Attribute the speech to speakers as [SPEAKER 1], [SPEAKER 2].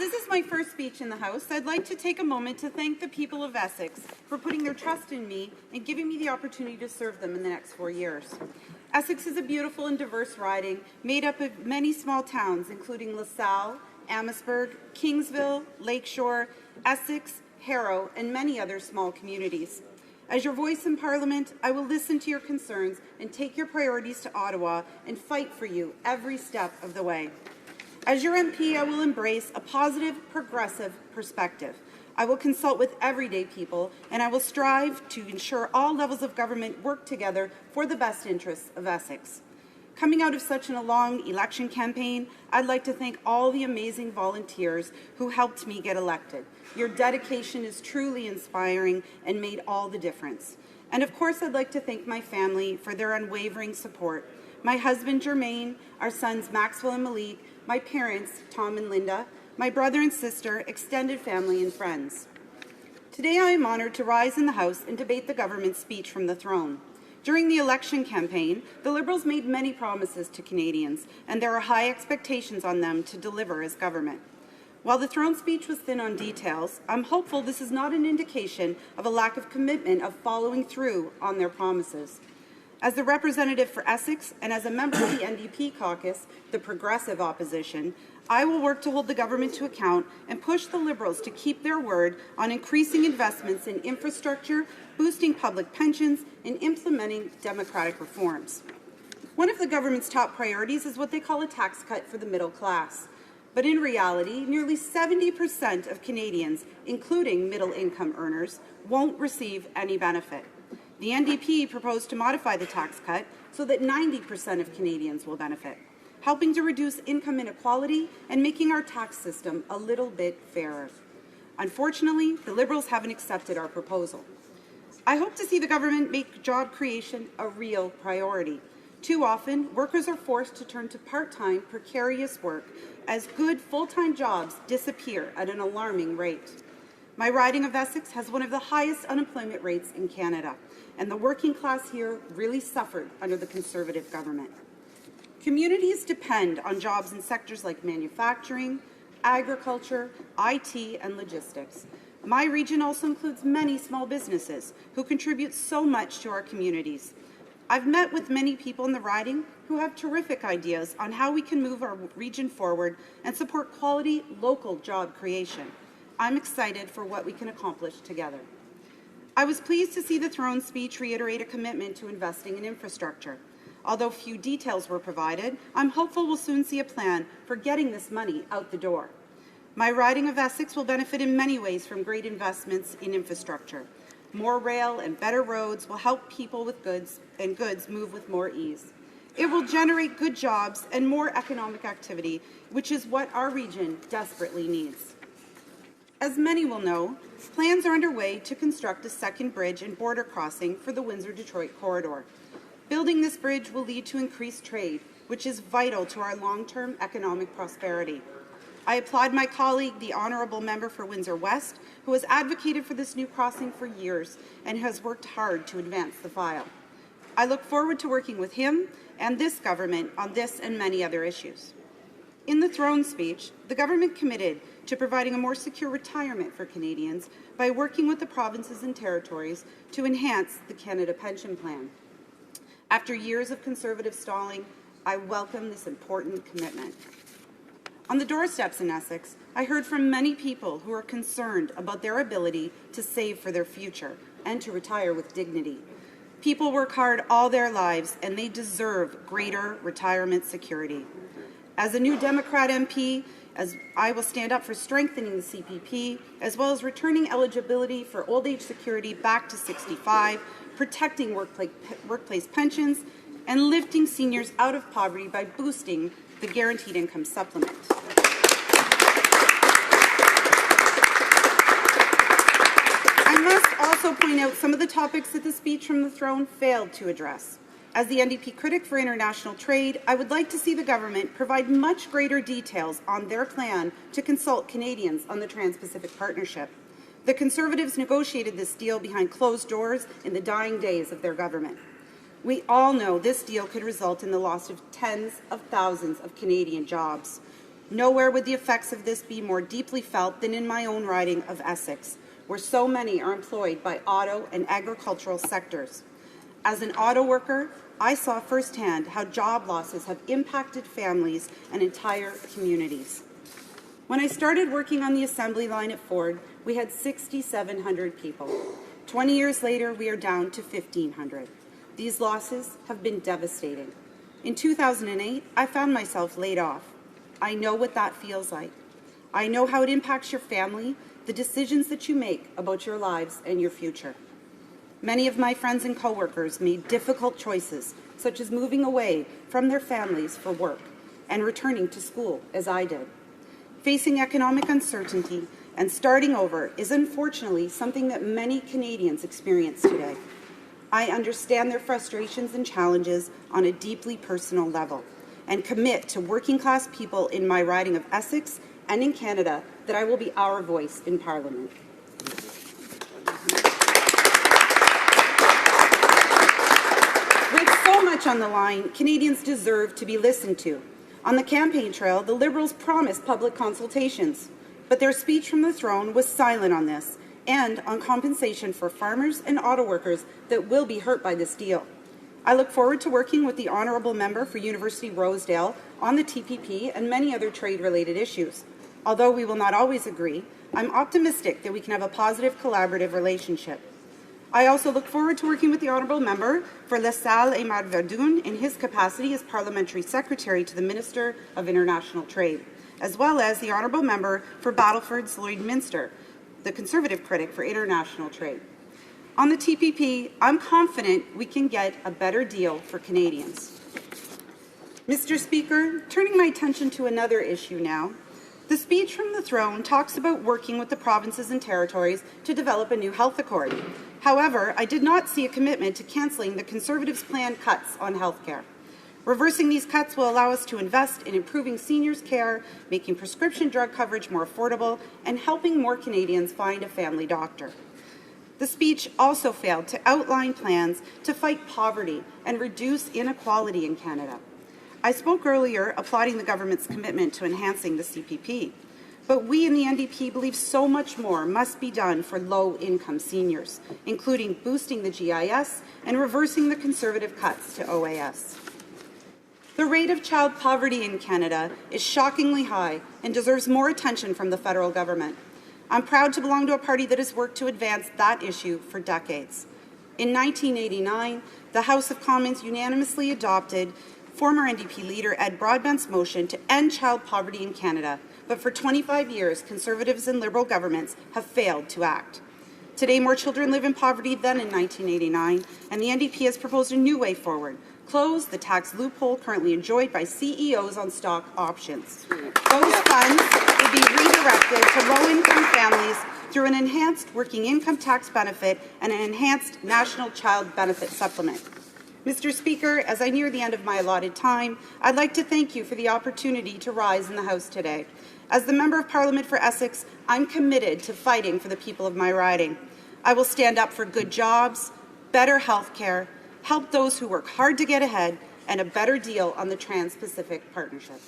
[SPEAKER 1] this is my first speech in the House, I'd like to take a moment to thank the people of Essex for putting their trust in me and giving me the opportunity to serve them in the next 4 years. Essex is a beautiful and diverse riding made up of many small towns, including LaSalle, Amherstburg, Kingsville, Lakeshore, Essex, Harrow, and many other small communities. As your voice in Parliament, I will listen to your concerns and take your priorities to Ottawa and fight for you every step of the way. As your MP, I will embrace a positive, progressive perspective. I will consult with everyday people, and I will strive to ensure all levels of government work together for the best interests of Essex. Coming out of such a long election campaign, I'd like to thank all the amazing volunteers who helped me get elected. Your dedication is truly inspiring and made all the difference. And of course, I'd like to thank my family for their unwavering support. My husband, Jermaine, our sons, Maxwell and Malik, my parents, Tom and Linda, my brother and sister, extended family and friends. Today I am honored to rise in the House and debate the government's speech from the throne. During the election campaign, the Liberals made many promises to Canadians, and there are high expectations on them to deliver as government. While the throne speech was thin on details, I'm hopeful this is not an indication of a lack of commitment of following through on their promises. As the representative for Essex and as a member of the NDP caucus, the progressive opposition, I will work to hold the government to account and push the Liberals to keep their word on increasing investments in infrastructure, boosting public pensions, and implementing democratic reforms. One of the government's top priorities is what they call a tax cut for the middle class. But in reality, nearly 70% of Canadians, including middle-income earners, won't receive any benefit. The NDP proposed to modify the tax cut so that 90% of Canadians will benefit, helping to reduce income inequality and making our tax system a little bit fairer. Unfortunately, the Liberals haven't accepted our proposal. I hope to see the government make job creation a real priority. Too often, workers are forced to turn to part-time, precarious work as good full-time jobs disappear at an alarming rate. My riding of Essex has one of the highest unemployment rates in Canada, and the working class here really suffered under the Conservative government. Communities depend on jobs in sectors like manufacturing, agriculture, IT, and logistics. My region also includes many small businesses who contribute so much to our communities. I've met with many people in the riding who have terrific ideas on how we can move our region forward and support quality local job creation. I'm excited for what we can accomplish together. I was pleased to see the throne speech reiterate a commitment to investing in infrastructure. Although few details were provided, I'm hopeful we'll soon see a plan for getting this money out the door. My riding of Essex will benefit in many ways from great investments in infrastructure. More rail and better roads will help people with goods move with more ease. It will generate good jobs and more economic activity, which is what our region desperately needs. As many will know, plans are underway to construct a second bridge and border crossing for the Windsor-Detroit corridor. Building this bridge will lead to increased trade, which is vital to our long-term economic prosperity. I applaud my colleague, the Honourable Member for Windsor West, who has advocated for this new crossing for years and has worked hard to advance the file. I look forward to working with him and this government on this and many other issues. In the throne speech, the government committed to providing a more secure retirement for Canadians by working with the provinces and territories to enhance the Canada Pension Plan. After years of Conservative stalling, I welcome this important commitment. On the doorsteps in Essex, I heard from many people who are concerned about their ability to save for their future and to retire with dignity. People work hard all their lives and they deserve greater retirement security. As a new Democrat MP, I will stand up for strengthening the CPP, as well as returning eligibility for old age security back to 65, protecting workplace pensions, and lifting seniors out of poverty by boosting the Guaranteed Income Supplement. I must also point out some of the topics that the speech from the throne failed to address. As the NDP critic for international trade, I would like to see the government provide much greater details on their plan to consult Canadians on the Trans-Pacific Partnership. The Conservatives negotiated this deal behind closed doors in the dying days of their government. We all know this deal could result in the loss of tens of thousands of Canadian jobs. Nowhere would the effects of this be more deeply felt than in my own riding of Essex, where so many are employed by auto and agricultural sectors. As an auto worker, I saw firsthand how job losses have impacted families and entire communities. When I started working on the assembly line at Ford, we had 6,700 people. 20 years later, we are down to 1,500. These losses have been devastating. In 2008, I found myself laid off. I know what that feels like. I know how it impacts your family, the decisions that you make about your lives and your future. Many of my friends and coworkers made difficult choices, such as moving away from their families for work and returning to school, as I did. Facing economic uncertainty and starting over is unfortunately something that many Canadians experience today. I understand their frustrations and challenges on a deeply personal level and commit to working-class people in my riding of Essex and in Canada that I will be our voice in Parliament. With so much on the line, Canadians deserve to be listened to. On the campaign trail, the Liberals promised public consultations, but their speech from the throne was silent on this and on compensation for farmers and auto workers that will be hurt by this deal. I look forward to working with the Honourable Member for University Rosedale on the TPP and many other trade-related issues. Although we will not always agree, I'm optimistic that we can have a positive collaborative relationship. I also look forward to working with the Honourable Member for La Salle et Verdun in his capacity as Parliamentary Secretary to the Minister of International Trade, as well as the Honourable Member for Battleford's Lloydminster, the Conservative critic for international trade. On the TPP, I'm confident we can get a better deal for Canadians. Mr. Speaker, turning my attention to another issue now, the speech from the throne talks about working with the provinces and territories to develop a new health accord. However, I did not see a commitment to cancelling the Conservatives' planned cuts on health care. Reversing these cuts will allow us to invest in improving seniors' care, making prescription drug coverage more affordable, and helping more Canadians find a family doctor. The speech also failed to outline plans to fight poverty and reduce inequality in Canada. I spoke earlier applauding the government's commitment to enhancing the CPP, but we in the NDP believe so much more must be done for low-income seniors, including boosting the GIS and reversing the Conservative cuts to OAS. The rate of child poverty in Canada is shockingly high and deserves more attention from the federal government. I'm proud to belong to a party that has worked to advance that issue for decades. In 1989, the House of Commons unanimously adopted former NDP leader Ed Broadbent's motion to end child poverty in Canada, but for 25 years, Conservatives and Liberal governments have failed to act. Today, more children live in poverty than in 1989, and the NDP has proposed a new way forward: close the tax loophole currently enjoyed by CEOs on stock options. Those funds will be redirected to low-income families through an enhanced working income tax benefit and an enhanced national child benefit supplement. Mr. Speaker, as I near the end of my allotted time, I'd like to thank you for the opportunity to rise in the House today. As the Member of Parliament for Essex, I'm committed to fighting for the people of my riding. I will stand up for good jobs, better health care, help those who work hard to get ahead, and a better deal on the Trans-Pacific Partnership.